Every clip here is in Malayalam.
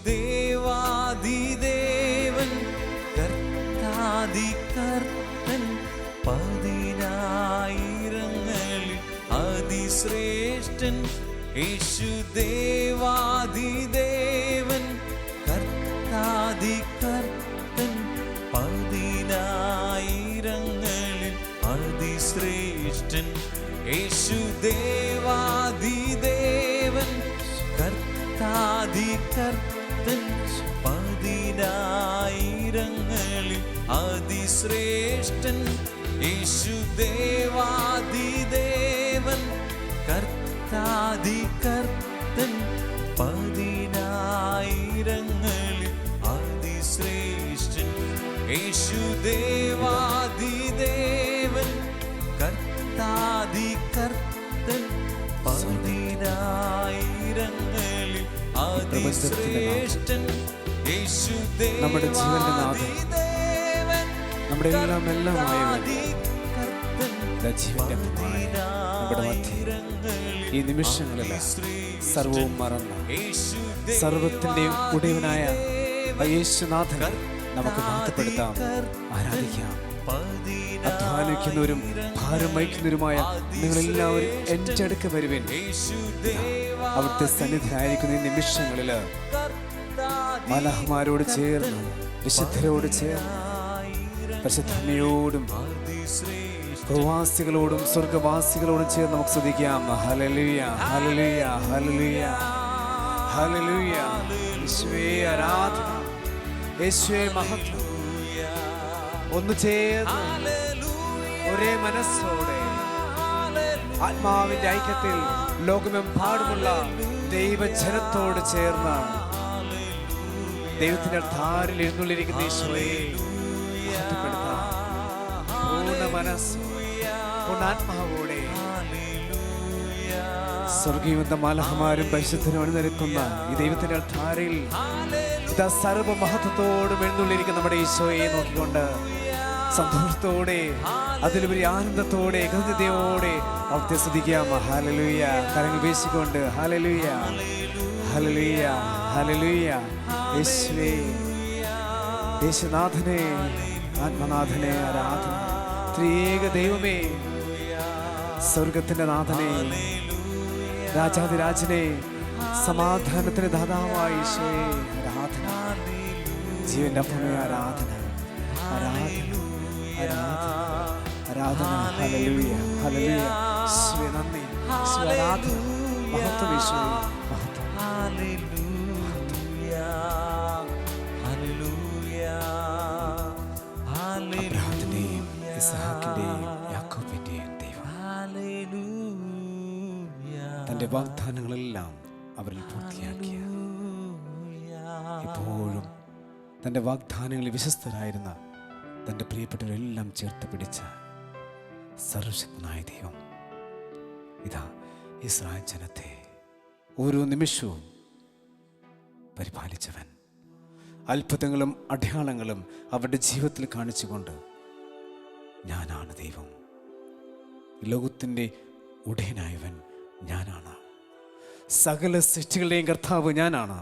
യേശുദേവാദിദേവൻ കർത്താദികർത്തൻ പതിനായിരങ്ങളിൽ അതിശ്രേഷ്ഠൻ. യേശുദേവാദിദേവൻ കർത്താദികർത്തൻ പതിനായിരങ്ങളിൽ അതിശ്രേഷ്ഠൻ. യേശുദേവാദിദേവൻ കർത്താദികർത്തൻ പതിനായിരങ്ങളിൽ അതിശ്രേഷ്ഠൻ. യേശുദേവാദിദേവൻ കർത്താദികർത്തൻ പതിനായിരങ്ങളിൽ അതിശ്രേഷ്ഠൻ. യേശുദേവാദിദേവൻ കർത്താദികർത്തൻ പതിനായിരങ്ങളിൽ അതിശ്രേഷ്ഠൻ. നമ്മുടെ ജീവന്റെ നാഥൻ, നമ്മുടെ എല്ലാമായവൻ, ജീവന്റെ നമ്മുടെ മധ്യ ഈ നിമിഷങ്ങളിൽ സർവവും മറന്ന സർവത്തിൻ്റെയും ഉടയവനായ യേശുനാഥൻ നമുക്ക് മഹത്വപ്പെടുത്താം, ആരാധിക്കാം. അധ്വാനിക്കുന്നവരും ഭാരം വഹിക്കുന്നവരുമായ നിങ്ങളെല്ലാവരും എൻ്റെ അടുക്ക വരുവിൻ. അവിടുത്തെ സന്നിധിയായിരിക്കുന്ന ഈ നിമിഷങ്ങളിൽ മാലാഖമാരോട് ചേർന്ന്, വിശുദ്ധരോട് ചേർന്ന്, പരിശുദ്ധമ്മയോടും പ്രവാസികളോടും സ്വർഗവാസികളോടും ചേർന്ന് നമുക്ക് സ്തുതിക്കാം. Hallelujah, hallelujah, hallelujah, hallelujah. യേശുവേ ആരാധന, യേശുവേ മഹത്വം. ഒന്ന് ചേർന്ന് ഒരേ മനസ്സോടെ ആത്മാവിന്റെ ഐക്യത്തിൽ ലോകമെമ്പാടുമുള്ള ദൈവജനത്തോട് ചേർന്ന് ദൈവത്തിന്റെ ധാരിൽ എഴുന്നള്ളിരിക്കുന്ന ഈശോയെ മഹത്വപ്പെടുത്താം. പൂർണ്ണ മനസ്സ്, പൂർണ്ണാത്മാവോടെ സ്വർഗീയവന്ത മാലാഖമാരും പരിശുദ്ധരും നിരക്കുന്ന ഈ ദൈവത്തിന്റെ ധാരയിൽ ഇതാ സർവ മഹത്വത്തോടും എഴുന്നള്ളിരിക്കുന്ന നമ്മുടെ ഈശോയെ നോക്കിക്കൊണ്ട് സന്തോഷത്തോടെ, അതിലുപരി ആനന്ദത്തോടെ, കൃതജ്ഞതയോടെ അവിടുത്തെ സ്തുതിക്കാം. ഹല്ലേലൂയ. കരങ്ങൾ വീശിക്കൊണ്ട് ഹല്ലേലൂയ, ഹല്ലേലൂയ, ഹല്ലേലൂയ. യേശുവേ, യേശുനാഥനെ, ആത്മനാഥനെ ആരാധന. ത്രിയേക ദൈവമേ, സ്വർഗത്തിന്റെ നാഥനെ, രാജാതിരാജനെ, സമാധാനത്തിന്റെ ദാതാവായ ഈശോയെ ആരാധന. ജീവന്റെ അപ്പമേ ആരാധന, ആരാധന, ആരാധന, ആരാധന. Hallelujah, hallelujah. യേശുവേ നന്ദി, യേശുവേ ആരാധന, മഹത്വം യേശുവേ, മഹത്വം. അബ്രഹാമിന്റെയും ഇസ്ഹാക്കിന്റെയും യാക്കോബിന്റെയും ദൈവം തന്റെ വാഗ്ദാനങ്ങളെല്ലാം അവരിൽ പൂർത്തിയാക്കിയ, ഇപ്പോഴും തന്റെ വാഗ്ദാനങ്ങളിൽ വിശ്വസ്തരായിരുന്ന തന്റെ പ്രിയപ്പെട്ടവരെല്ലാം ചേർത്ത് പിടിച്ച സർവശക്തനായ ദൈവം ഇതാ ഇസ്രായേൽ ജനത്തെ ഓരോ നിമിഷവും പരിപാലിച്ചവൻ, അത്ഭുതങ്ങളും അടയാളങ്ങളും അവരുടെ ജീവിതത്തിൽ കാണിച്ചുകൊണ്ട് ഞാനാണ് ദൈവം, ലോകത്തിൻ്റെ ഉടയനായവൻ ഞാനാണ്, സകല സൃഷ്ടികളുടെയും കർത്താവ് ഞാനാണ്,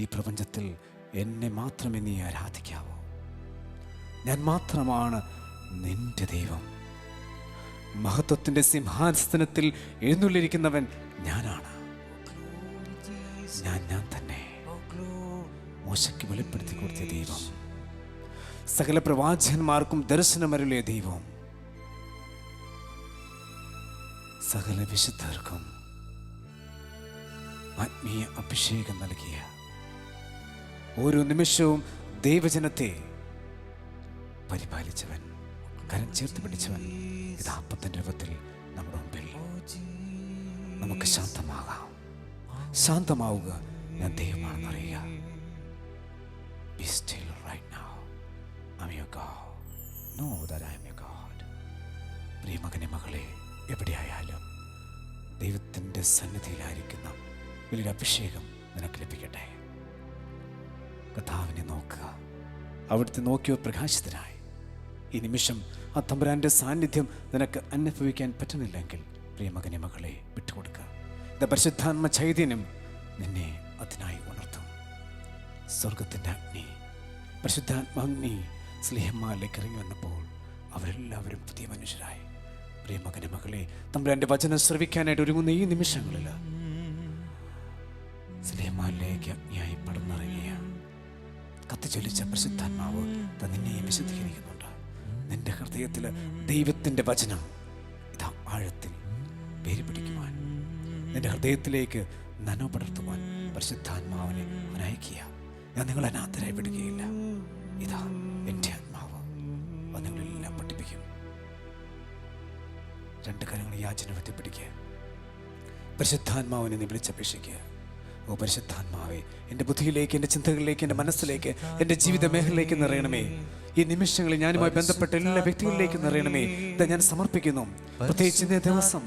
ഈ പ്രപഞ്ചത്തിൽ എന്നെ മാത്രമേ നീ ആരാധിക്കാവൂ, ഞാൻ മാത്രമാണ് നിന്റെ ദൈവം, മഹത്വത്തിൻ്റെ സിംഹാസനത്തിൽ എഴുന്നള്ളിരിക്കുന്നവൻ ഞാനാണ്, ഞാൻ തന്നെ. മോശയ്ക്ക് വെളിപ്പെടുത്തി കൊടുത്ത ദൈവം, സകല പ്രവാചകന്മാർക്കും ദർശനമരുളിയ ദൈവം, സകല വിശുദ്ധർക്കും ആത്മീയ അഭിഷേകം നൽകിയ, ഓരോ നിമിഷവും ദൈവജനത്തെ പരിപാലിച്ചവൻ, കരം ചേർത്ത് പിടിച്ചവൻ ഇതാ അപ്പത്തിൻ്റെ രൂപത്തിൽ നമ്മുടെ മുമ്പിൽ. നമുക്ക് ശാന്തമാകാം, ശാന്തമാവുക, ഞാൻ ദൈവമാണെന്ന് അറിയുക. Be still right now. I'm your God. Know that I am your God. പ്രിയ മകനെ, മകളെ, എവിടെയായാലും ദൈവത്തിൻ്റെ സന്നിധിയിലായിരിക്കുന്ന വലിയൊരു അഭിഷേകം നിനക്ക് ലഭിക്കട്ടെ. കർത്താവിനെ നോക്കുക, അവിടുത്തെ നോക്കിയോ പ്രകാശിതനായി. ഈ നിമിഷം ആ തമ്പുരാൻ്റെ സാന്നിധ്യം നിനക്ക് അനുഭവിക്കാൻ പറ്റുന്നില്ലെങ്കിൽ പ്രിയ മകനെ, മകളെ, വിട്ടുകൊടുക്കുക. പരിശുദ്ധാത്മ ചൈതന്യം നിന്നെ അതിനായി ഉണർത്തും. സ്വർഗത്തിൻ്റെ അഗ്നി, പരിശുദ്ധാത്മാഗ്നി സ്ലീഹന്മാരിലേക്ക് ഇറങ്ങി വന്നപ്പോൾ അവരെല്ലാവരും പുതിയ മനുഷ്യരായി. പ്രിയ മകനെ, മകളെ, തമ്പുരാന്റെ വചനം ശ്രവിക്കാനായിട്ട് ഒരുങ്ങുന്ന ഈ നിമിഷങ്ങളിൽ സ്ലീഹന്മാരിലേക്ക് അഗ്നിയായി പടർന്നിറങ്ങിയ കത്തിച്ചൊലിച്ച പരിശുദ്ധാത്മാവ് നിന്നെയും വിശദീകരിക്കുന്നുണ്ട്. നിന്റെ ഹൃദയത്തിൽ ദൈവത്തിൻ്റെ വചനം ഇതാ ആഴത്തിൽ വേര് പിടിക്കുവാൻ, നിന്റെ ഹൃദയത്തിലേക്ക് നനവ് പടർത്തുവാൻ പരിശുദ്ധാത്മാവിനെ അയക്കുക. ഞാൻ നിങ്ങളെ അനാഥരായി വിടുകയില്ല. ഇതാ എൻ്റെ ആത്മാവ് അത് നിങ്ങളെല്ലാം പഠിപ്പിക്കും. രണ്ട് കാര്യങ്ങൾ യാചന എത്തിപ്പിടിക്കുക. പരിശുദ്ധാത്മാവിനെ നീ വിളിച്ചപേക്ഷിക്കുക. ഓ പരിശുദ്ധാത്മാവേ, എൻ്റെ ബുദ്ധിയിലേക്ക്, എൻ്റെ ചിന്തകളിലേക്ക്, എൻ്റെ മനസ്സിലേക്ക്, എൻ്റെ ജീവിത മേഖലയിലേക്ക് നിറയണമേ. ഈ നിമിഷങ്ങളിൽ ഞാനുമായി ബന്ധപ്പെട്ട എല്ലാ വ്യക്തികളിലേക്കും നിറയണമേ. ഇത് ഞാൻ സമർപ്പിക്കുന്നു. പ്രത്യേകിച്ച് ഇന്നേ ദിവസം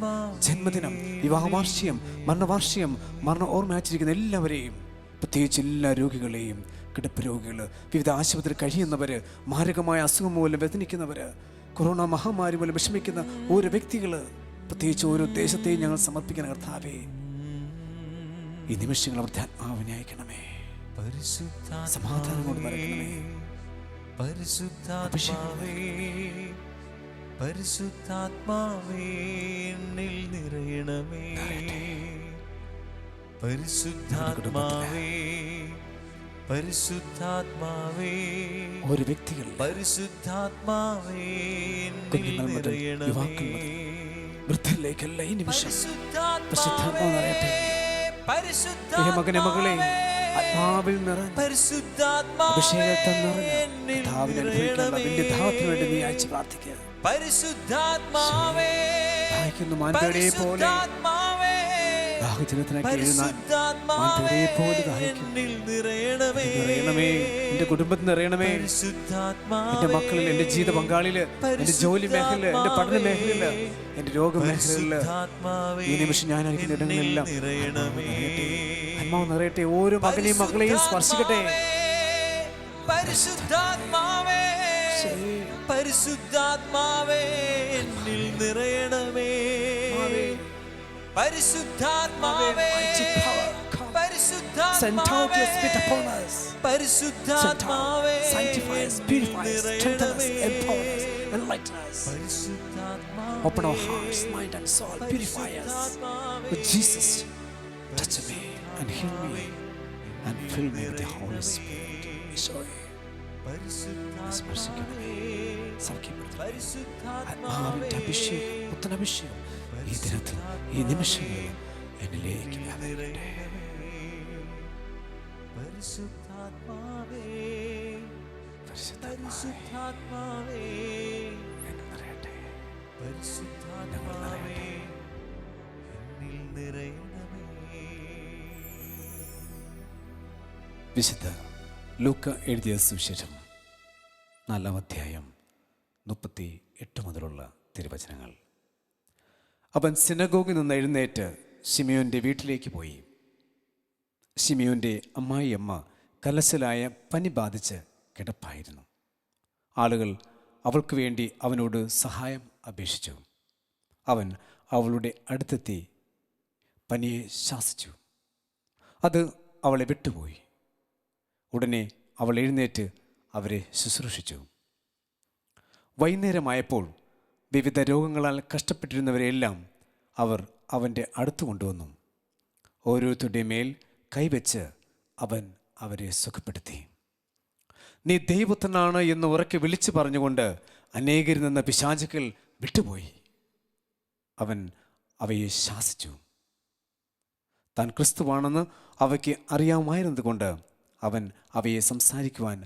ജന്മദിനം, വിവാഹവാർഷികം, മരണവാർഷികം, മരണ ഓർമ്മ ആചരിക്കുന്ന എല്ലാവരെയും, പ്രത്യേകിച്ച് എല്ലാ രോഗികളെയും, കിടപ്പ് രോഗികൾ, വിവിധ ആശുപത്രി കഴിയുന്നവർ, മാരകമായ അസുഖം മൂലം വേദനിക്കുന്നവർ, കൊറോണ മഹാമാരി മൂലം വിഷമിക്കുന്ന ഓരോ വ്യക്തികൾ, പ്രത്യേകിച്ച് ഓരോ ദേശത്തെയും ഞങ്ങൾ സമർപ്പിക്കുന്ന കർത്താവേ, ഈ നിമിഷങ്ങൾ അവർ ആത്മാവിനെ അയക്കണമേ. സമാധാനം കൊണ്ട് നിറയ്ക്കണമേ. പരിശുദ്ധാത്മാവേ, പരിശുദ്ധാത്മാവേ എന്നിൽ നിറയണമേ. പരിശുദ്ധാത്മാവേ, പരിശുദ്ധാത്മാവേ, ഒരു വ്യക്തികൾ, പരിശുദ്ധാത്മാവേ എന്നിൽ നിറയണമേ. വൃദ്ധരിലേക്കല്ല ഈ നിമിഷം പരിശുദ്ധാത്മാവ് നിറയട്ടെ. മകനെ, മകളെ, ആത്മാവിൽ നിറഞ്ഞ അഭിഷേകത്താൽ നിറഞ്ഞ കർത്താവിനെ അനുഭവിക്കാനുള്ള വലിയ ദാഹത്തിന് വേണ്ടി നീ അയച്ച് പ്രാർത്ഥിക്കുക. പരിശുദ്ധാത്മാവേ, ദാഹിക്കുന്നു മാൻപേടയെ പോലെ, ദാഹജലത്തിനായി മാൻപേടയെ പോലെ നിറയണമേ. എന്റെ കുടുംബത്തിൽ നിറയണമേ. എന്റെ മക്കളിൽ, എന്റെ ജീവിത പങ്കാളില്, എന്റെ ജോലി മേഖല, എന്റെ പഠന മേഖലയില്, എന്റെ രോഗമേഖലയില്, ഈ നിമിഷം ഞാനായിരിക്കുന്ന ഇടങ്ങളെല്ലാം ആത്മാവ് നിറയട്ടെ. ഓരോ മകനെയും മകളെയും സ്പർശിക്കട്ടെ. പരിശുദ്ധാത്മാവേ, പരിശുദ്ധാത്മാവേ എന്നിൽ നിറയണമേ. പരിശുദ്ധാത്മാവേ, പരിശുദ്ധാത്മാവേ, പരിശുദ്ധാത്മാവേ Open our hearts, mind and soul. Purify us. With Jesus, touch me and heal me and fill me with the Holy Spirit. ഈശോയെ, സ്പർശിക്കണമേ, സൗഖ്യപ്പെടുത്തണമേ. ആത്മാവിന്റെ അഭിഷേകം, പുത്തനഭിഷേകം ഈ ദിനത്തിൽ, ഈ നിമിഷങ്ങളിൽ എന്നിലേക്ക് വ്യാപരിക്കട്ടെ. പരിശുദ്ധാത്മാവേ, പരിശുദ്ധാത്മാവേ, എന്നെ നിറയട്ടെ. പരിശുദ്ധാത്മാവേ എന്നിൽ നിറയണമേ. വിശുദ്ധ ലൂക്ക എഴുതിയ സുവിശേഷം 4-ാം അധ്യായം 38 മുതലുള്ള തിരുവചനങ്ങൾ. അവൻ സിനഗോഗിൽ നിന്ന് എഴുന്നേറ്റ് ശിമിയോൻ്റെ വീട്ടിലേക്ക് പോയി. ശിമിയോൻ്റെ അമ്മായിയമ്മ കലശലായ പനി ബാധിച്ച് കിടപ്പായിരുന്നു. ആളുകൾ അവൾക്ക് വേണ്ടി അവനോട് സഹായം അപേക്ഷിച്ചു. അവൻ അവളുടെ അടുത്തെത്തി പനിയെ ശാസിച്ചു. അത് അവളെ വിട്ടുപോയി. ഉടനെ അവൾ എഴുന്നേറ്റ് അവരെ ശുശ്രൂഷിച്ചു. വൈകുന്നേരമായപ്പോൾ വിവിധ രോഗങ്ങളാൽ കഷ്ടപ്പെട്ടിരുന്നവരെല്ലാം അവർ അവൻ്റെ അടുത്ത് കൊണ്ടുവന്നു. ഓരോരുത്തരുടെ മേൽ കൈവച്ച് അവൻ അവരെ സുഖപ്പെടുത്തി. നീ ദൈവപുത്രനാണ് എന്ന് ഉറക്കെ വിളിച്ചു പറഞ്ഞുകൊണ്ട് അനേകരിൽ നിന്ന് പിശാചുക്കൾ വിട്ടുപോയി. അവൻ അവയെ ശാസിച്ചു. താൻ ക്രിസ്തുവാണെന്ന് അവയ്ക്ക് അറിയാമായിരുന്നതുകൊണ്ട് അവൻ അവയെ സംസാരിക്കുവാൻ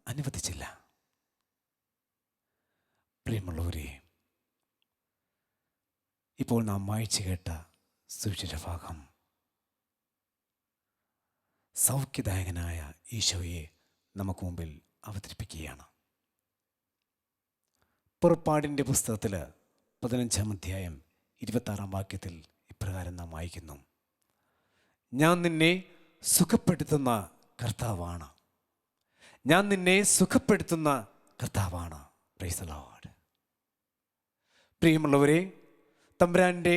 അനുവദിച്ചില്ല. പ്രിയമുള്ളവരെ, ഇപ്പോൾ നാം വായിച്ചു കേട്ട സുവിശേഷ ഭാഗം സൗഖ്യദായകനായ ഈശോയെ നമുക്ക് മുമ്പിൽ അവതരിപ്പിക്കുകയാണ്. പുറപ്പാടിൻ്റെ പുസ്തകത്തിൽ 15-ാം അധ്യായം 26-ാം വാക്യത്തിൽ ഇപ്രകാരം നാം വായിക്കുന്നു: ഞാൻ നിന്നെ സുഖപ്പെടുത്തുന്ന കർത്താവാണ്. ഞാൻ നിന്നെ സുഖപ്പെടുത്തുന്ന കർത്താവാണ്. Praise the Lord. പ്രിയമുള്ളവരെ, തമ്പുരാൻ്റെ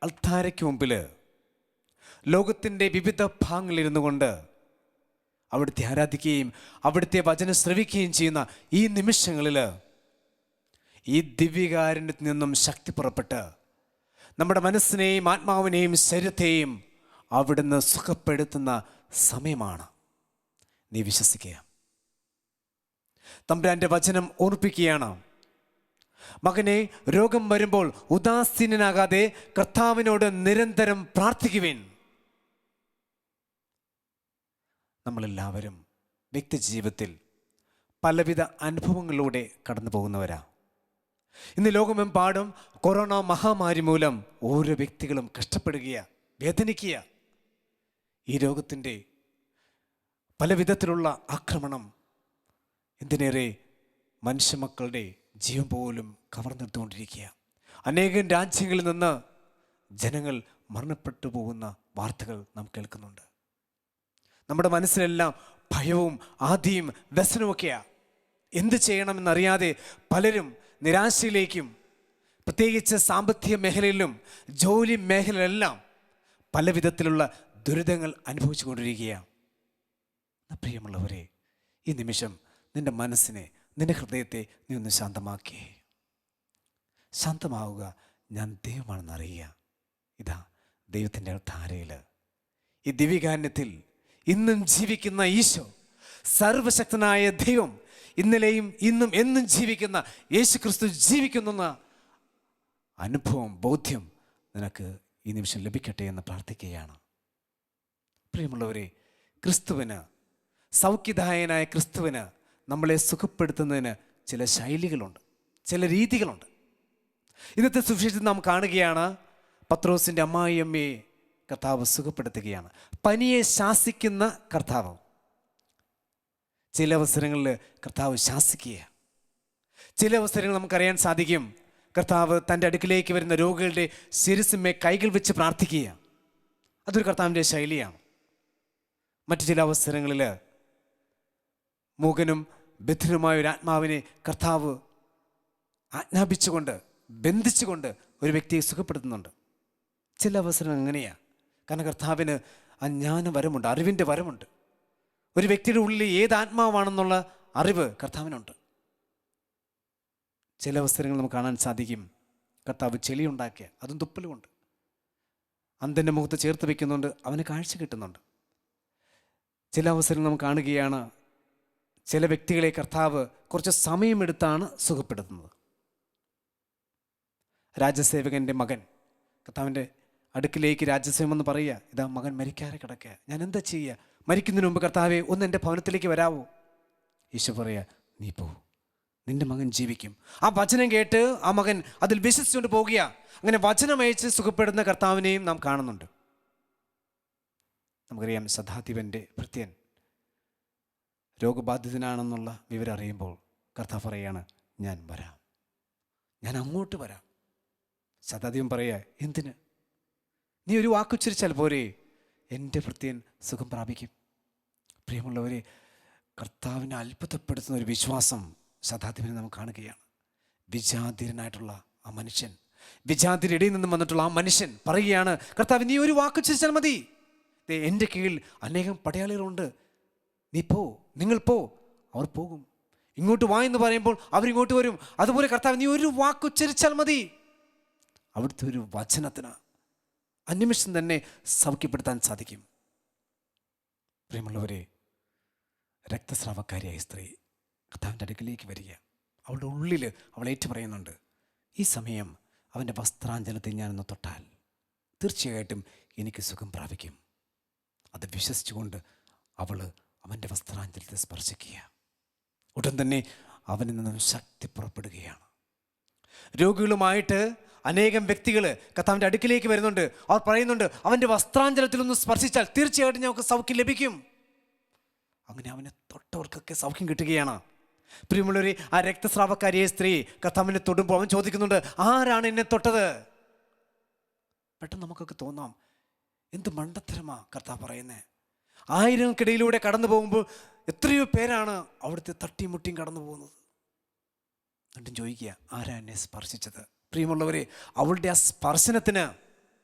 അൾത്താരയ്ക്ക് മുമ്പിൽ ലോകത്തിൻ്റെ വിവിധ ഭാഗങ്ങളിലിരുന്നു കൊണ്ട് അവിടുത്തെ ആരാധിക്കുകയും അവിടുത്തെ വചനം ശ്രവിക്കുകയും ചെയ്യുന്ന ഈ നിമിഷങ്ങളിൽ ഈ ദിവ്യകാരുണ്യത്തിൽ നിന്നും ശക്തി പുറപ്പെട്ട് നമ്മുടെ മനസ്സിനെയും ആത്മാവിനെയും ശരീരത്തെയും അവിടുന്ന് സുഖപ്പെടുത്തുന്ന സമയമാണ്. നീ വിശ്വസിക്കുക. തമ്പുരാന്റെ വചനം ഓർപ്പിക്കുകയാണ്, മകനെ, രോഗം വരുമ്പോൾ ഉദാസീനനാകാതെ കർത്താവിനോട് നിരന്തരം പ്രാർത്ഥിക്കുവിൻ. നമ്മളെല്ലാവരും വ്യക്തി ജീവിതത്തിൽ പലവിധ അനുഭവങ്ങളിലൂടെ കടന്നു പോകുന്നവരാ. ഇന്ന് ലോകമെമ്പാടും കൊറോണ മഹാമാരി മൂലം ഓരോ വ്യക്തികളും കഷ്ടപ്പെടുകയാ, വേദനിക്കുക. ഈ രോഗത്തിൻ്റെ പല വിധത്തിലുള്ള ആക്രമണം എന്തിനേറെ മനുഷ്യമക്കളുടെ ജീവൻ പോലും കവർന്നെടുത്തുകൊണ്ടിരിക്കുക. അനേകം രാജ്യങ്ങളിൽ നിന്ന് ജനങ്ങൾ മരണപ്പെട്ടു പോകുന്ന വാർത്തകൾ നാം കേൾക്കുന്നുണ്ട്. നമ്മുടെ മനസ്സിലെല്ലാം ഭയവും ആദിയും വ്യസനമൊക്കെയാണ്. എന്ത് ചെയ്യണമെന്നറിയാതെ പലരും നിരാശയിലേക്കും, പ്രത്യേകിച്ച് സാമ്പത്തിക മേഖലയിലും ജോലി മേഖലയിലെല്ലാം പല വിധത്തിലുള്ള ദുരിതങ്ങൾ അനുഭവിച്ചു കൊണ്ടിരിക്കുകയാണ്. പ്രിയമുള്ളവരെ, ഈ നിമിഷം നിൻ്റെ മനസ്സിനെ, നിൻ്റെ ഹൃദയത്തെ നീ ഒന്ന് ശാന്തമാക്കിയേ. ശാന്തമാവുക. ഞാൻ ദൈവമാണെന്ന് അറിയുക. ഇതാ ദൈവത്തിൻ്റെ ധാരയിൽ, ഈ ദിവ്യകാരുണ്യത്തിൽ ഇന്നും ജീവിക്കുന്ന ഈശോ, സർവശക്തനായ ദൈവം, ഇന്നലെയും ഇന്നും എന്നും ജീവിക്കുന്ന യേശു ക്രിസ്തു ജീവിക്കുന്ന അനുഭവം, ബോധ്യം നിനക്ക് ഈ നിമിഷം ലഭിക്കട്ടെ എന്ന് പ്രാർത്ഥിക്കുകയാണ്. പ്രിയമുള്ളവരെ, ക്രിസ്തുവിന്, സൗഖ്യദായകനായ ക്രിസ്തുവിന് നമ്മളെ സുഖപ്പെടുത്തുന്നതിന് ചില ശൈലികളുണ്ട്, ചില രീതികളുണ്ട്. ഇന്നത്തെ സുവിശേഷത്തിൽ നാം കാണുകയാണ്, പത്രോസിൻ്റെ അമ്മായിയമ്മയെ കർത്താവ് സുഖപ്പെടുത്തുകയാണ്. പനിയെ ശാസിക്കുന്ന കർത്താവ്. ചില അവസരങ്ങളിൽ കർത്താവ് ശാസിക്കുക. ചില അവസരങ്ങൾ നമുക്കറിയാൻ സാധിക്കും, കർത്താവ് തൻ്റെ അടുക്കിലേക്ക് വരുന്ന രോഗികളുടെ ശിരസിന്മേൽ കൈകൾ വെച്ച് പ്രാർത്ഥിക്കുക. അതൊരു കർത്താവിൻ്റെ ശൈലിയാണ്. മറ്റു ചില അവസരങ്ങളിൽ മൂകനും ബധിരനുമായ ഒരു ആത്മാവിനെ കർത്താവ് ആജ്ഞാപിച്ചുകൊണ്ട്, ബന്ധിച്ചുകൊണ്ട് ഒരു വ്യക്തിയെ സുഖപ്പെടുത്തുന്നുണ്ട്. ചില അവസരങ്ങൾ അങ്ങനെയാണ്. കാരണം കർത്താവിന് ആ ജ്ഞാനവരമുണ്ട്, അറിവിൻ്റെ വരമുണ്ട്. ഒരു വ്യക്തിയുടെ ഉള്ളിൽ ഏത് ആത്മാവാണെന്നുള്ള അറിവ് കർത്താവിനുണ്ട്. ചില അവസരങ്ങൾ നമുക്ക് കാണാൻ സാധിക്കും, കർത്താവ് ചെളിയുണ്ടാക്കിയ, അതും തുപ്പലുമുണ്ട്. അന്ധൻ്റെ മുഖത്ത് ചേർത്ത് വയ്ക്കുന്നുണ്ട്, അവന് കാഴ്ച കിട്ടുന്നുണ്ട്. ചില അവസരങ്ങൾ നമുക്ക് കാണുകയാണ്, ചില വ്യക്തികളെ കർത്താവ് കുറച്ച് സമയമെടുത്താണ് സുഖപ്പെടുത്തുന്നത്. രാജസേവകൻ്റെ മകൻ കർത്താവിൻ്റെ അടുക്കിലേക്ക് രാജസേവമെന്ന് പറയുക, ഇതാ മകൻ മരിക്കാതെ കിടക്കുക, ഞാൻ എന്താ ചെയ്യുക? മരിക്കുന്നതിന് മുമ്പ് കർത്താവെ, ഒന്ന് എൻ്റെ ഭവനത്തിലേക്ക് വരാവോ? ഈശോ പറയുക, നീ പോ, നിന്റെ മകൻ ജീവിക്കും. ആ വചനം കേട്ട് ആ മകൻ അതിൽ വിശ്വസിച്ചുകൊണ്ട് പോകുക. അങ്ങനെ വചനമയച്ച് സുഖപ്പെടുന്ന കർത്താവിനെയും നാം കാണുന്നുണ്ട്. നമുക്കറിയാം, ശതാധിപൻ്റെ ഭൃത്യൻ രോഗബാധിതനാണെന്നുള്ള വിവരം അറിയുമ്പോൾ കർത്താവ് പറയുകയാണ്, ഞാൻ വരാം, ഞാൻ അങ്ങോട്ട് വരാം. ശതാധിപൻ പറയുക, എന്തിന്? നീ ഒരു വാക്കുച്ചരിച്ചാൽ പോരെ, എൻ്റെ ഭൃത്യൻ സുഖം പ്രാപിക്കും. പ്രിയമുള്ളവരെ, കർത്താവിനെ അത്ഭുതപ്പെടുത്തുന്ന ഒരു വിശ്വാസം ശതാധിപനെ നമുക്ക് കാണുകയാണ്. വിജാതിരനായിട്ടുള്ള ആ മനുഷ്യൻ, വിജാതിരുടെ ഇടയിൽ നിന്നും വന്നിട്ടുള്ള ആ മനുഷ്യൻ പറയുകയാണ്, കർത്താവ് നീ ഒരു വാക്കുച്ചരിച്ചാൽ മതി, എൻ്റെ കീഴിൽ അനേകം പടയാളികളുണ്ട്, നീ പോ, നിങ്ങൾ പോ. അവർ പോകും. ഇങ്ങോട്ട് വാ എന്ന് പറയുമ്പോൾ അവരിങ്ങോട്ട് വരും. അതുപോലെ കർത്താവ് നീ ഒരു വാക്കുച്ചരിച്ചാൽ മതി. അവിടുത്തെ ഒരു വചനത്തിന് അന്വേഷണം തന്നെ സൗഖ്യപ്പെടുത്താൻ സാധിക്കും. പ്രിയമുള്ളവരെ, രക്തസ്രാവക്കാരിയായ സ്ത്രീ കർത്താവിൻ്റെ അടുക്കിലേക്ക് വരിക. അവളുടെ ഉള്ളിൽ അവൾ ഏറ്റുപറയുന്നുണ്ട്, ഈ സമയം അവൻ്റെ വസ്ത്രാഞ്ചലത്തിൽ ഞാനൊന്ന് തൊട്ടാൽ തീർച്ചയായിട്ടും എനിക്ക് സുഖം പ്രാപിക്കും. അത് വിശ്വസിച്ചുകൊണ്ട് അവൾ അവൻ്റെ വസ്ത്രാഞ്ചലത്തെ സ്പർശിക്കുക. ഉടൻ തന്നെ അവനിൽ നിന്നും ശക്തി പുറപ്പെടുകയാണ്. രോഗികളുമായിട്ട് അനേകം വ്യക്തികൾ കർത്താവിൻ്റെ അടുക്കിലേക്ക് വരുന്നുണ്ട്. അവർ പറയുന്നുണ്ട്, അവൻ്റെ വസ്ത്രാഞ്ചലത്തിലൊന്ന് സ്പർശിച്ചാൽ തീർച്ചയായിട്ടും ഞങ്ങൾക്ക് സൗഖ്യം ലഭിക്കും. അങ്ങനെ അവനെ തൊട്ടവർക്കൊക്കെ സൗഖ്യം കിട്ടുകയാണ്. പ്രിയമുള്ളവരെ, ആ രക്തസ്രാവക്കാരിയെ സ്ത്രീ കർത്താവിനെ തൊടുമ്പോൾ അവൻ ചോദിക്കുന്നുണ്ട്, ആരാണ് എന്നെ തൊട്ടത്? പെട്ടെന്ന് നമുക്കൊക്കെ തോന്നാം, എന്ത് മണ്ടത്തരമാ കർത്താവ് പറയുന്നത്. ആയിരങ്ങൾക്കിടയിലൂടെ കടന്നു പോകുമ്പോൾ എത്രയോ പേരാണ് അവിടുത്തെ തട്ടിയും മുട്ടിയും കടന്നു പോകുന്നത്. എന്നിട്ടും ചോദിക്കുക, ആരാ എന്നെ സ്പർശിച്ചത്? പ്രിയമുള്ളവരെ, അവളുടെ ആ സ്പർശനത്തിന്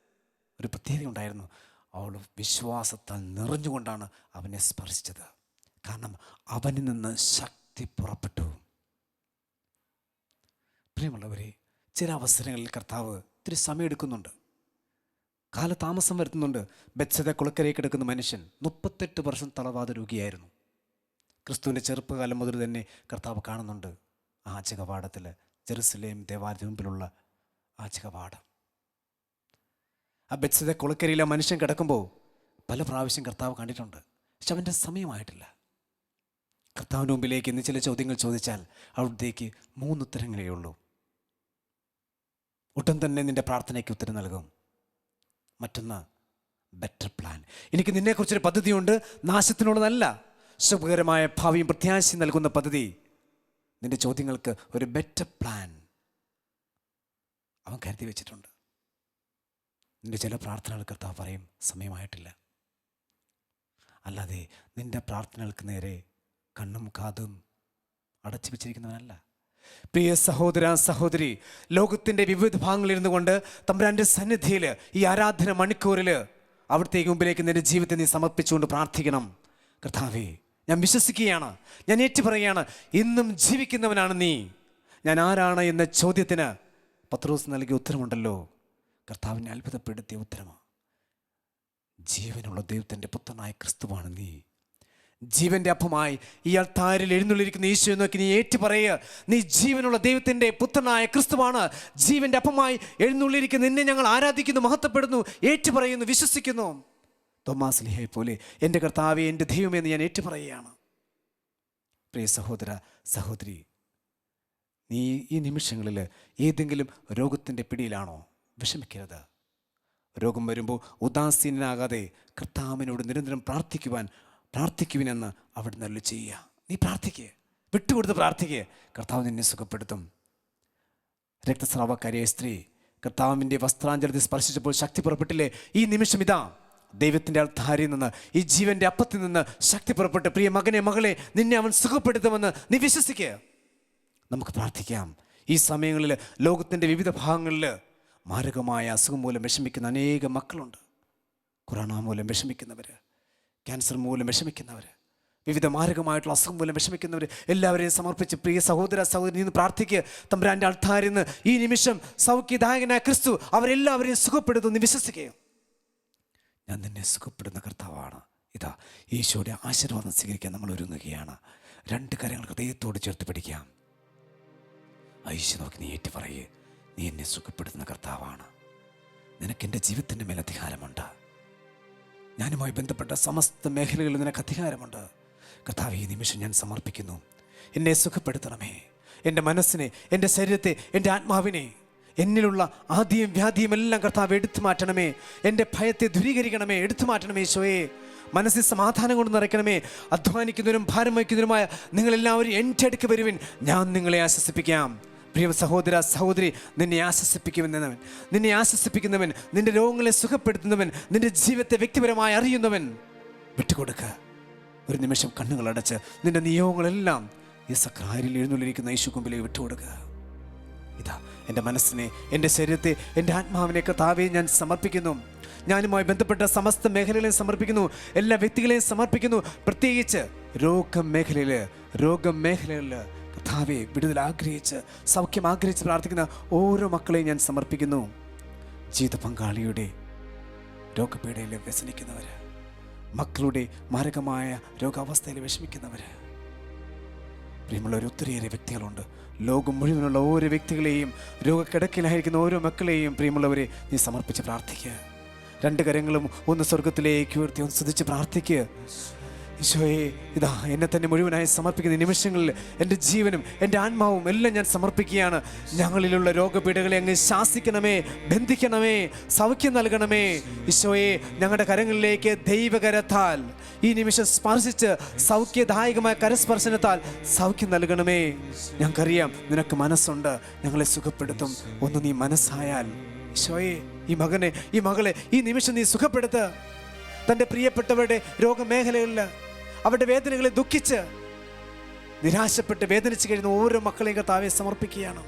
ഒരു പ്രത്യേകത ഉണ്ടായിരുന്നു. അവൾ വിശ്വാസത്താൽ നിറഞ്ഞുകൊണ്ടാണ് അവനെ സ്പർശിച്ചത്. കാരണം അവനിൽ നിന്ന് ശക്തി പുറപ്പെട്ടു. പ്രിയമുള്ളവരെ, ചില അവസരങ്ങളിൽ കർത്താവ് ഇത്തിരി സമയമെടുക്കുന്നുണ്ട്, കാലതാമസം വരുത്തുന്നുണ്ട്. ബെത്സദ കുളക്കരയിൽ കിടക്കുന്ന മനുഷ്യൻ 38 വർഷം തളവാത രോഗിയായിരുന്നു. ക്രിസ്തുവിൻ്റെ ചെറുപ്പകാലം മുതൽ തന്നെ കർത്താവ് കാണുന്നുണ്ട് ആ അജകവാടത്തിൽ, ജെറുസലേം ദേവാലയത്തിന് മുമ്പിലുള്ള അജകവാടം. ആ ബെത്സദ കുളക്കരയിൽ ആ മനുഷ്യൻ കിടക്കുമ്പോൾ പല പ്രാവശ്യം കർത്താവ് കണ്ടിട്ടുണ്ട്. പക്ഷെ അവൻ്റെ സമയമായിട്ടില്ല. കർത്താവിൻ്റെ മുമ്പിലേക്ക് ഇന്ന് ചില ചോദ്യങ്ങൾ ചോദിച്ചാൽ അവിടത്തേക്ക് 3 ഉത്തരങ്ങളേ ഉള്ളൂ. ഉടൻ തന്നെ നിൻ്റെ പ്രാർത്ഥനയ്ക്ക് ഉത്തരം നൽകും. മറ്റൊന്ന്, ബെറ്റർ പ്ലാൻ. എനിക്ക് നിന്നെക്കുറിച്ചൊരു പദ്ധതിയുണ്ട്, നാശത്തിനുള്ളതല്ല, ശുഭകരമായ ഭാവിയും പ്രത്യാശയും നൽകുന്ന പദ്ധതി. നിന്റെ ചോദ്യങ്ങൾക്ക് ഒരു ബെറ്റർ പ്ലാൻ അവൻ കരുതി വെച്ചിട്ടുണ്ട്. നിന്റെ ചില പ്രാർത്ഥനകൾ കർത്താവ് പറയും സമയമായിട്ടില്ല. അല്ലാതെ നിന്റെ പ്രാർത്ഥനകൾക്ക് നേരെ കണ്ണും കാതും അടച്ചു വെച്ചിരിക്കുന്നവനല്ല. പ്രിയ സഹോദര സഹോദരി, ലോകത്തിൻ്റെ വിവിധ ഭാഗങ്ങളിലിരുന്നു കൊണ്ട് തമ്പുരാൻ്റെ സന്നിധിയിൽ ഈ ആരാധന മണിക്കൂറിൽ അവിടുത്തേക്ക് മുമ്പിലേക്ക് നിന്റെ ജീവിതത്തെ നീ സമർപ്പിച്ചുകൊണ്ട് പ്രാർത്ഥിക്കണം. കർത്താവേ, ഞാൻ വിശ്വസിക്കുകയാണ്, ഞാൻ ഏറ്റുപറയുകയാണ്, ഇന്നും ജീവിക്കുന്നവനാണ് നീ. ഞാൻ ആരാണ് എന്ന ചോദ്യത്തിന് പത്രോസ് നൽകിയ ഉത്തരമുണ്ടല്ലോ, കർത്താവിനെ അത്ഭുതപ്പെടുത്തിയ ഉത്തരമാണ്. ജീവനുള്ള ദൈവത്തിൻ്റെ പുത്രനായ ക്രിസ്തുവാണ് നീ. ജീവൻ്റെ അപ്പമായി ഈ അൾത്താരിൽ എഴുന്നള്ളിരിക്കുന്ന ഈശോയെ നോക്കി നീ ഏറ്റുപറയുക, നീ ജീവനുള്ള ദൈവത്തിൻ്റെ പുത്രനായ ക്രിസ്തുവാണ്. ജീവൻ്റെ അപ്പമായി എഴുന്നള്ളിരിക്കുന്ന നിന്നെ ഞങ്ങൾ ആരാധിക്കുന്നു, മഹത്വപ്പെടുന്നു, ഏറ്റുപറയുന്നു, വിശ്വസിക്കുന്നു. തോമാസ് ലീഹയെ പോലെ എൻ്റെ കർത്താവേ, എൻ്റെ ദൈവമേ എന്ന് ഞാൻ ഏറ്റുപറയുകയാണ്. പ്രിയ സഹോദര സഹോദരി, നീ ഈ നിമിഷങ്ങളിൽ ഏതെങ്കിലും രോഗത്തിൻ്റെ പിടിയിലാണോ? വിഷമിക്കരുത്. രോഗം വരുമ്പോൾ ഉദാസീനനാകാതെ കർത്താവിനോട് നിരന്തരം പ്രാർത്ഥിക്കുവിനെന്ന് അവിടെ നല്ല ചെയ്യുക. നീ പ്രാർത്ഥിക്കുക, വിട്ടുകൊടുത്ത് പ്രാർത്ഥിക്കുക. കർത്താവ് നിന്നെ സുഖപ്പെടുത്തും. രക്തസ്രാവക്കാരിയായ സ്ത്രീ കർത്താവിൻ്റെ വസ്ത്രാഞ്ജലി സ്പർശിച്ചപ്പോൾ ശക്തി പുറപ്പെട്ടില്ലേ? ഈ നിമിഷം ഇതാ ദൈവത്തിൻ്റെ അൾത്താരിൽ നിന്ന്, ഈ ജീവൻ്റെ അപ്പത്തിൽ നിന്ന് ശക്തി പുറപ്പെട്ട് പ്രിയ മകനെ മകളെ നിന്നെ അവൻ സുഖപ്പെടുത്തുമെന്ന് നീ വിശ്വസിക്കുക. നമുക്ക് പ്രാർത്ഥിക്കാം. ഈ സമയങ്ങളിൽ ലോകത്തിൻ്റെ വിവിധ ഭാഗങ്ങളിൽ മാരകമായ അസുഖം മൂലം വിഷമിക്കുന്ന അനേകം മക്കളുണ്ട്. കൊറോണ മൂലം വിഷമിക്കുന്നവർ, ക്യാൻസർ മൂലം വിഷമിക്കുന്നവർ, വിവിധ മാരകമായിട്ടുള്ള അസുഖം മൂലം വിഷമിക്കുന്നവർ എല്ലാവരെയും സമർപ്പിച്ച് പ്രിയ സഹോദര സഹോദരി നിന്ന് പ്രാർത്ഥിക്കുക. തമ്പുരാൻ്റെ അൾത്താരിൽ നിന്ന് ഈ നിമിഷം സൗഖ്യദായകനായ ക്രിസ്തു അവരെല്ലാവരെയും സുഖപ്പെടുത്തുമെന്ന് വിശ്വസിക്കുക. ഞാൻ നിന്നെ സുഖപ്പെടുന്ന കർത്താവാണ്. ഇതാ ഈശോയുടെ ആശീർവാദം സ്വീകരിക്കാൻ നമ്മൾ ഒരുങ്ങുകയാണ്. 2 കരങ്ങൾ ഹൃദയത്തോട് ചേർത്ത് പിടിക്കാം. ഈശോ നോക്കി നീ ഏറ്റു പറയേ, നീ എന്നെ സുഖപ്പെടുത്തുന്ന കർത്താവാണ്. നിനക്കെൻ്റെ ജീവിതത്തിൻ്റെ മേൽ അധികാരമുണ്ട്. ഞാനുമായി ബന്ധപ്പെട്ട സമസ്ത മേഖലകളിൽ നിനക്ക് അധികാരമുണ്ട്. കർത്താവ്, ഈ നിമിഷം ഞാൻ സമർപ്പിക്കുന്നു. എന്നെ സുഖപ്പെടുത്തണമേ. എൻ്റെ മനസ്സിനെ, എൻ്റെ ശരീരത്തെ, എൻ്റെ ആത്മാവിനെ, എന്നിലുള്ള ആദ്യം വ്യാധിയും എല്ലാം കർത്താവ് എടുത്തു മാറ്റണമേ. എൻ്റെ ഭയത്തെ ദൂരീകരിക്കണമേ, എടുത്തു മാറ്റണമേ. ഈശോയെ, മനസ്സിൽ സമാധാനം കൊണ്ട് നിറയ്ക്കണമേ. അധ്വാനിക്കുന്നവരും ഭാരം വഹിക്കുന്നവരുമായ നിങ്ങളെല്ലാവരും എൻ്റെ അടുക്ക് വരുവിൻ, ഞാൻ നിങ്ങളെ ആശ്വസിപ്പിക്കാം. പ്രിയ സഹോദര സഹോദരി, നിന്നെ ആശ്വസിപ്പിക്കുന്നവൻ, നിന്റെ രോഗങ്ങളെ സുഖപ്പെടുത്തുന്നവൻ, നിന്റെ ജീവിതത്തെ വ്യക്തിപരമായി അറിയുന്നവൻ. വിട്ടുകൊടുക്ക. ഒരു നിമിഷം കണ്ണുകളടച്ച് നിന്റെ നിയോഗങ്ങളെല്ലാം ഈ സക്രാരിൽ എഴുന്നള്ളിരിക്കുന്ന യേശു മുമ്പിലേക്ക് വിട്ടുകൊടുക്കുക. ഇതാ എൻ്റെ മനസ്സിനെ, എൻ്റെ ശരീരത്തെ, എൻ്റെ ആത്മാവിനെ കർത്താവേ ഞാൻ സമർപ്പിക്കുന്നു. ഞാനുമായി ബന്ധപ്പെട്ട സമസ്ത മേഖലകളെയും സമർപ്പിക്കുന്നു, എല്ലാ വ്യക്തികളെയും സമർപ്പിക്കുന്നു. പ്രത്യേകിച്ച് രോഗമേഖലയിൽ കർത്താവേ വിടുതൽ ആഗ്രഹിച്ച്, സൗഖ്യം ആഗ്രഹിച്ച് പ്രാർത്ഥിക്കുന്ന ഓരോ മക്കളെയും ഞാൻ സമർപ്പിക്കുന്നു. ജീവിത പങ്കാളിയുടെ രോഗപീഠയിൽ വ്യസനിക്കുന്നവർ, മക്കളുടെ മാരകമായ രോഗാവസ്ഥയിൽ വിഷമിക്കുന്നവർ, പ്രിയമുള്ളവർ, ഒത്തിരിയേറെ വ്യക്തികളുണ്ട്. ലോകം മുഴുവനുള്ള ഓരോ വ്യക്തികളെയും, രോഗക്കിടക്കിലായിരിക്കുന്ന ഓരോ മക്കളെയും പ്രിയമുള്ളവരെ നീ സമർപ്പിച്ച് പ്രാർത്ഥിക്കുക. 2 കരങ്ങളും ഒന്ന് സ്വർഗത്തിലേക്ക് ഉയർത്തി ഒന്ന് സ്തുതിച്ച് പ്രാർത്ഥിക്കുക. ഈശോയെ, ഇതാ എന്നെ തന്നെ മുഴുവനായി സമർപ്പിക്കുന്ന നിമിഷങ്ങളിൽ എൻ്റെ ജീവനും എൻ്റെ ആത്മാവും എല്ലാം ഞാൻ സമർപ്പിക്കുകയാണ്. ഞങ്ങളിലുള്ള രോഗപീഠകളെ അങ്ങ് ശാസിക്കണമേ, ബന്ധിക്കണമേ, സൗഖ്യം നൽകണമേ. ഈശോയെ, ഞങ്ങളുടെ കരങ്ങളിലേക്ക് ദൈവകരത്താൽ ഈ നിമിഷം സ്പർശിച്ച് സൗഖ്യദായകമായ കരസ്പർശനത്താൽ സൗഖ്യം നൽകണമേ. ഞങ്ങൾക്കറിയാം നിനക്ക് മനസ്സുണ്ട്, ഞങ്ങളെ സുഖപ്പെടുത്തും. ഒന്ന് നീ മനസ്സായാൽ ഈശോയെ, ഈ മകനെ, ഈ മകളെ ഈ നിമിഷം നീ സുഖപ്പെടുത്ത്. തൻ്റെ പ്രിയപ്പെട്ടവരുടെ രോഗമേഖലകളിൽ അവരുടെ വേദനകളെ ദുഃഖിച്ച് നിരാശപ്പെട്ട് വേദനിച്ച് കഴിയുന്ന ഓരോ മക്കളെയും കർത്താവെ സമർപ്പിക്കുകയാണ്.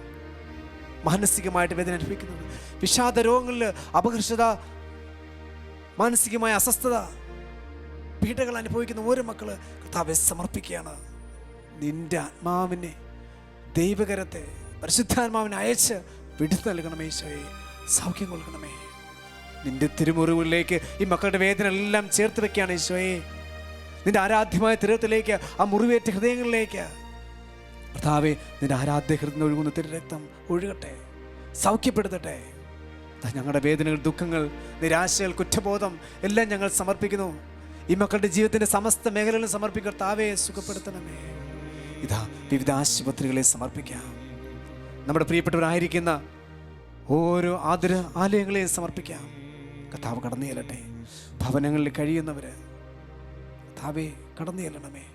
മാനസികമായിട്ട് വേദന അനുഭവിക്കുന്നത്, വിഷാദ രോഗങ്ങളിൽ, അപകർഷത മാനസികമായ അസ്വസ്ഥത, പീഡകൾ അനുഭവിക്കുന്ന ഓരോ മക്കള് കർത്താവെ സമർപ്പിക്കുകയാണ്. നിന്റെ ആത്മാവിനെ, ദൈവകരത്തെ, പരിശുദ്ധാത്മാവിനെ അയച്ച് വിടുതൽ നൽകണമേ ഈശോയെ. സൗഖ്യം കൊടുക്കണമേ. നിന്റെ തിരുമുറിവിലേക്ക് ഈ മക്കളുടെ വേദന എല്ലാം ചേർത്ത് വെക്കുകയാണ് ഈശോയെ. നിന്റെ ആരാധ്യമായ തിരുത്തിലേക്ക്, ആ മുറിവേറ്റ ഹൃദയങ്ങളിലേക്ക് കർത്താവേ, നിന്റെ ആരാധ്യ ഹൃദയം ഒഴുകുന്ന തിരുരക്തം ഒഴുകട്ടെ, സൗഖ്യപ്പെടുത്തട്ടെ. ഞങ്ങളുടെ വേദനകൾ, ദുഃഖങ്ങൾ, നിരാശകൾ, കുറ്റബോധം എല്ലാം ഞങ്ങൾ സമർപ്പിക്കുന്നു. ഈ മക്കളുടെ ജീവിതത്തിന്റെ സമസ്ത മേഖലകളും സമർപ്പിക്കുക. കർത്താവേ, സുഖപ്പെടുത്തണമേ. ഇതാ വിവിധ ആശുപത്രികളെ സമർപ്പിക്കാം. നമ്മുടെ പ്രിയപ്പെട്ടവരായിരിക്കുന്ന ഓരോ ആതുര ആലയങ്ങളെയും സമർപ്പിക്കാം. കർത്താവ് കടന്നു ചെല്ലട്ടെ. ഭവനങ്ങളിൽ കഴിയുന്നവര് കർത്താവേ കടന്നു ചെല്ലണമേ.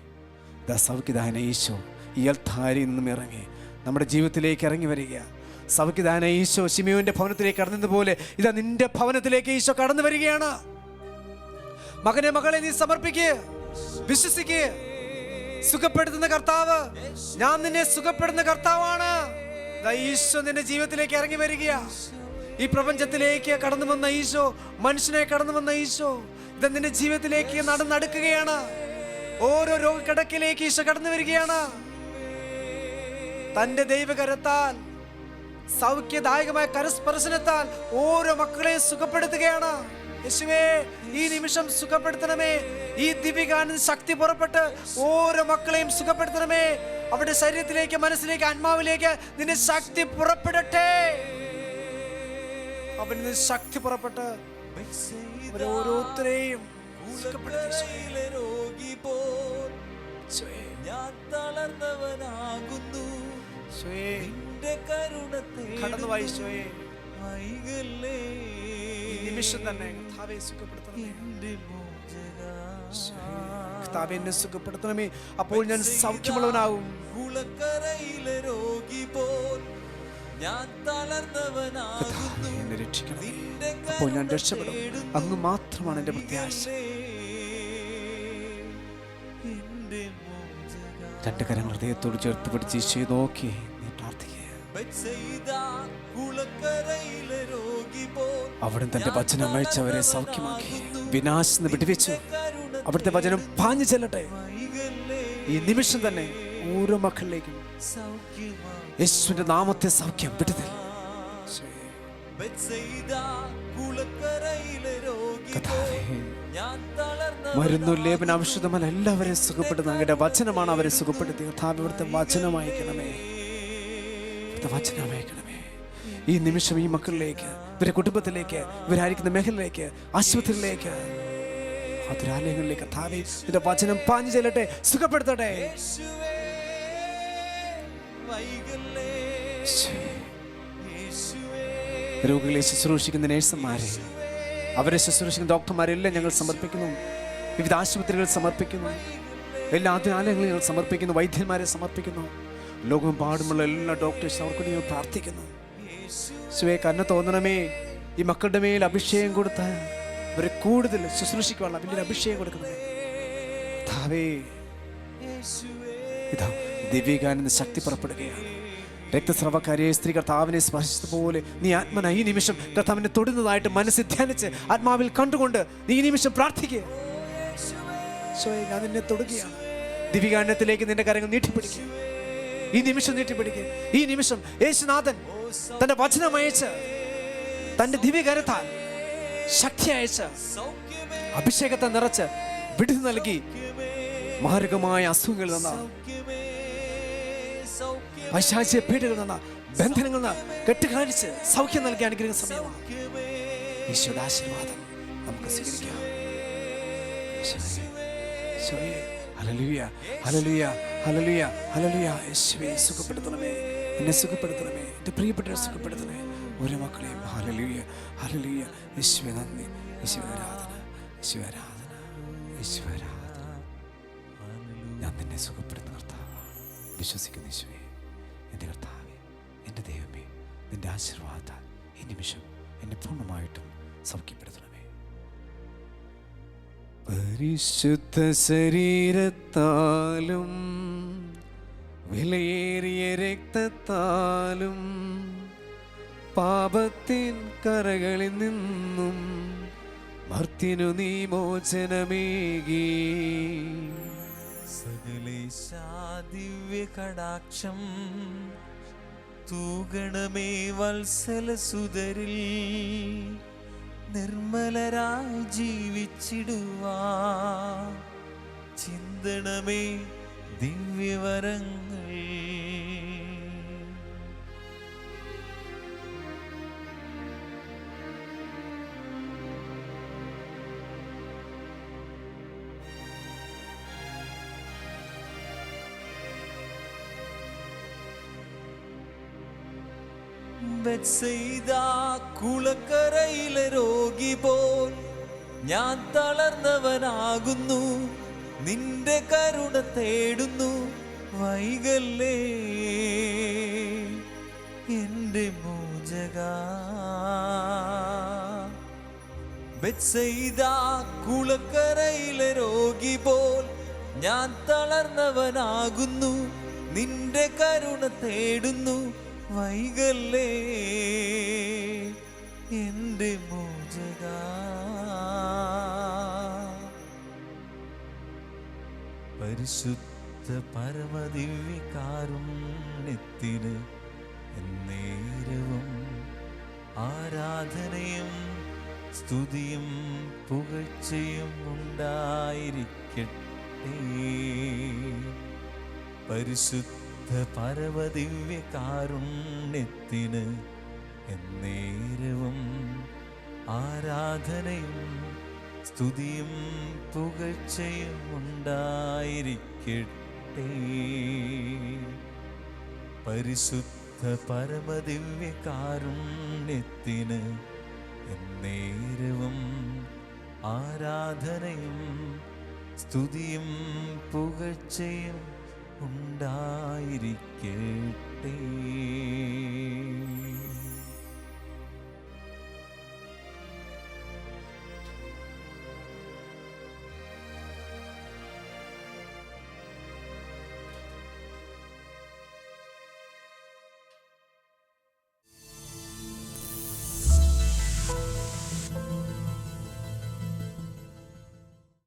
ഇതാ സൗഖ്യദാന ഈശോ ഈ അൽത്താരയിൽ നിന്നും ഇറങ്ങി നമ്മുടെ ജീവിതത്തിലേക്ക് ഇറങ്ങി വരിക. സൗഖ്യദാന ഈശോ ശിമിയോന്റെ ഭവനത്തിലേക്ക് കടന്നതുപോലെ ഇതാ നിന്റെ ഭവനത്തിലേക്ക് ഈശോ കടന്നു വരികയാണ്. മകനെ, മകളെ നീ സമർപ്പിക്കുക, വിശ്വസിക്കുക. സുഖപ്പെടുത്തുന്ന കർത്താവ്, ഞാൻ നിന്നെ സുഖപ്പെടുന്ന കർത്താവാണ്. ഈശോ നിന്റെ ജീവിതത്തിലേക്ക് ഇറങ്ങി വരിക. ഈ പ്രപഞ്ചത്തിലേക്ക് കടന്നു വന്ന ഈശോ, മനുഷ്യനെ കടന്നു വന്ന ഈശോ ഇത് നിന്റെ ജീവിതത്തിലേക്ക് നടന്നെടുക്കുകയാണ്. ഓരോ രോഗക്കിടക്കിലേക്ക് ഈശോ കടന്നു വരികയാണ്. തന്റെ ദൈവകരത്താൽ, സൗഖ്യദായകമായ കരസ്പർശനത്താൽ ഓരോ മക്കളെയും സുഖപ്പെടുത്തുകയാണ്. യേശുവേ, ഈ നിമിഷം സുഖപ്പെടുത്തണമേ. ഈ ദിവ്യകാന ശക്തി പുറപ്പെട്ട് ഓരോ മക്കളെയും സുഖപ്പെടുത്തണമേ. അവരുടെ ശരീരത്തിലേക്ക്, മനസ്സിലേക്ക്, ആത്മാവിലേക്ക് നിന്റെ ശക്തി പുറപ്പെടട്ടെ. അവന് ശക്തി പുറപ്പെട്ട് ഓരോരുത്തരെയും കടന്നുപോയി നിമിഷം തന്നെ എന്നെ സുഖപ്പെടുത്തണമേ. അപ്പോൾ ഞാൻ സൗഖ്യമുള്ളവനാകും. എന്നെ രക്ഷിക്കണമേ. അപ്പോൾ ഞാൻ രക്ഷപ്പെടും. അങ്ങ് മാത്രമാണ് എന്റെ പ്രത്യാശ. രണ്ട് കരങ്ങൾ ഹൃദയത്തോട് ചേർത്ത് പിടിച്ച് ഈശോയെ നോക്കി നീ പ്രാർത്ഥിക്കുക. അവിടെ തന്റെ വചനം അയച്ചവരെ സൗഖ്യമാക്കി, വിനാശം വിടുവിച്ചു. അവിടുത്തെ വചനം പാഞ്ഞു ചെല്ലട്ടെ. ഈ നിമിഷം തന്നെ ഓരോ മക്കളിലേക്കും യേശുവിന്റെ നാമത്തെ സൗഖ്യം വിടുതൽ. മരുന്നു, ലേപന, ഔഷധമല്ല, എല്ലാവരെയും സുഖപ്പെടുത്തുന്ന അങ്ങയുടെ വചനമാണ് അവരെ സുഖപ്പെടുത്തി. ഇവിടുത്തെ വചനം അയക്കണമേ, ഇവിടുത്തെ വചനം അയക്കണമേ. ഈ നിമിഷം ഈ മക്കളിലേക്ക്, ഇവരുടെ കുടുംബത്തിലേക്ക്, ഇവരായിരിക്കുന്ന മേഖലയിലേക്ക്, ആശുപത്രിയിലേക്ക്, ആതുരാലയങ്ങളിലേക്ക് നിന്റെ വചനം പാഞ്ഞു ചെല്ലട്ടെ, സുഖപ്പെടുത്തട്ടെ. രോഗികളെ ശുശ്രൂഷിക്കുന്ന നേഴ്സുമാരെ, അവരെ ശുശ്രൂഷിക്കുന്ന ഡോക്ടർമാരെല്ലാം ഞങ്ങൾ സമർപ്പിക്കുന്നു. വിവിധ ആശുപത്രികൾ സമർപ്പിക്കുന്നു. എല്ലാ ആതുരാലയങ്ങളും ഞങ്ങൾ സമർപ്പിക്കുന്നു. വൈദ്യന്മാരെ സമർപ്പിക്കുന്നു. ലോകമെമ്പാടുമുള്ള എല്ലാ ഡോക്ടേഴ്സ് അവർക്ക് ഞങ്ങൾ പ്രാർത്ഥിക്കുന്നു. യേശുവേ, കരുണ തോന്നണമേ. ഈ മക്കളുടെ മേൽ അഭിഷേകം കൊടുത്ത് അവരെ കൂടുതൽ ശുശ്രൂഷിക്കാനുള്ള വലിയൊരു അഭിഷേകം കൊടുക്കണമേ. ഇതാ ദിവ്യകാനന്ദ ശക്തി പുറപ്പെടുകയാണ്. രക്തസ്രവക്കാരിയെ സ്ത്രീ കർത്താവിനെ സ്പർശിച്ചതുപോലെ നീ ആത്മന ഈ നിമിഷം കർത്താവിനെ തൊടുന്നതായിട്ട് മനസ്സിൽ ധ്യാനിച്ച് ആത്മാവിൽ കണ്ടുകൊണ്ട് നീ ഈ നിമിഷം പ്രാർത്ഥിക്കുക. ഞാൻ നിന്നെ തൊടുകയാണ്. ദിവ്യകാനന്ദത്തിലേക്ക് നിന്റെ കരങ്ങൾ നീട്ടിപ്പിടിക്കുക. ഈ നിമിഷം നീട്ടിപ്പിടിക്കുക. ഈ നിമിഷം യേശുനാഥൻ തന്റെ വചനം അയച്ച്, തന്റെ ദിവ്യകരത്താൽ ശക്തി അയച്ച്, അഭിഷേകത്തെ നിറച്ച് വിടുതൽ നൽകി മാരകമായ അസുഖങ്ങളിൽ നിന്ന്, പൈശാചിക പീഡകളിൽ നിന്ന്, ബന്ധനങ്ങളിൽ നിന്ന് കെട്ടുകാണിച്ച് സൗഖ്യം നൽകി അനുഗ്രഹിക്കുന്ന സമയമാണ്. ഈശോയുടെ ആശീർവാദം നമുക്ക് സ്വീകരിക്കാം. Hallelujah, hallelujah, hallelujah, hallelujah. യേശുവേ, സുഖപ്പെടുത്തണമേ, എന്നെ സുഖപ്പെടുത്തണമേ, എൻ്റെ പ്രിയപ്പെട്ടവരെ സുഖപ്പെടുത്തണമേ, ഓരോ മക്കളെയും. Hallelujah, hallelujah. യേശുവേ നന്ദി, യേശുവേ ആരാധന, യേശുവേ ആരാധന, യേശുവേ ആരാധന. ഞാൻ നിന്നെ സുഖപ്പെടുത്തുന്ന കർത്താവാണ്. വിശ്വസിക്കുന്ന യേശുവേ, എൻ്റെ കർത്താവേ, എൻ്റെ ദൈവമേ, നിൻ്റെ ആശീർവാദത്താൽ ഈ നിമിഷം എന്നെ പൂർണ്ണമായിട്ടും സൗഖ്യപ്പെടുത്തണമേ. പരിശുദ്ധ ശരീരത്താലും വിലയേറിയ രക്തത്താലും പാപത്തിൻ കറകളിൽ നിന്നും മർത്യനു നീ മോചനമേകി. സകലേശാ ദിവ്യ കടാക്ഷം തൂഗണമേ വത്സലസുതരിൽ. നിർമ്മലരായി ജീവിച്ചിടുവാ ചിന്തണമേ ദിവ്യവരങ്ങൾ. ബെത്സയിദാ കുളക്കരയിലെ രോഗി പോൽ ഞാൻ തളർന്നവനാകുന്നു. നിന്റെ കരുണ തേടുന്നു, വൈകല്ലേ എന്റെ മോചകാ. ബെത്സയിദാ കുളക്കരയിലെ രോഗി പോൽ ഞാൻ തളർന്നവനാകുന്നു. നിന്റെ കരുണ തേടുന്നു, വൈകല്ലേ എന്റെ മോചകാ. പരിശുദ്ധ പരമദിവ്യകാരുണ്യത്തിന് എന്നേരവും ആരാധനയും സ്തുതിയും പുകഴ്ചയും ഉണ്ടായിരിക്കട്ടെ. പരിശുദ്ധ പരമദിവ്യകാരുണ്യത്തിന് എന്നേരവും ആരാധനയും സ്തുതിയും പുകഴ്ചയും ഉണ്ടായിരിക്കട്ടെ. പരിശുദ്ധ പരമദിവ്യകാരുണ്യത്തിന് എന്നേരവും ആരാധനയും സ്തുതിയും പുകഴ്ചയും ഉണ്ടായിരിക്കട്ടെ.